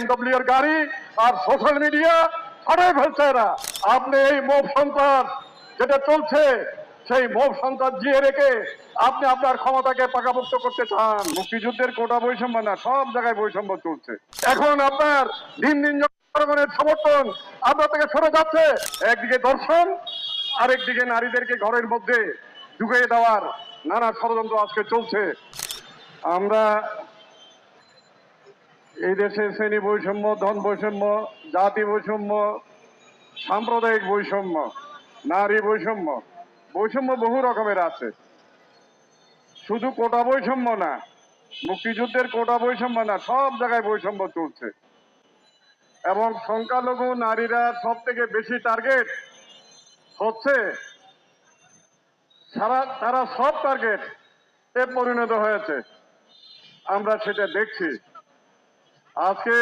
BMW এর গাড়ি আর social media ফাটাই ফেলছে এরা। আপনি এই মোব সন্ত্রাস যেটা চলছে সেই মোব সন্ত্রাস জিয়ে রেখে আপনি আপনার ক্ষমতাকে পাকাপোক্ত করতে চান। মুক্তিযুদ্ধের কোটা বৈষম্য না, সব জায়গায় বৈষম্য চলছে। এখন আপনার দিন দিন জনগণের সমর্থন আপনার থেকে সরে যাচ্ছে। একদিকে দর্শন, আরেকদিকে নারীদেরকে ঘরের মধ্যে ঢুকিয়ে দেওয়ার নানা ষড়যন্ত্র আজকে চলছে। আমরা এই দেশে শ্রেণী বৈষম্য, ধন বৈষম্য, জাতি বৈষম্য, সাম্প্রদায়িক বৈষম্য, নারী বৈষম্য, বৈষম্য বহু রকমের আছে। শুধু কোটা বৈষম্য না, মুক্তিযুদ্ধের কোটা বৈষম্য না, সব জায়গায় বৈষম্য চলছে। এবং সংখ্যালঘু নারীরা সব থেকে বেশি টার্গেট হচ্ছে। তারা সব টার্গেট এ পরিণত হয়েছে, আমরা সেটা দেখছি। আজকে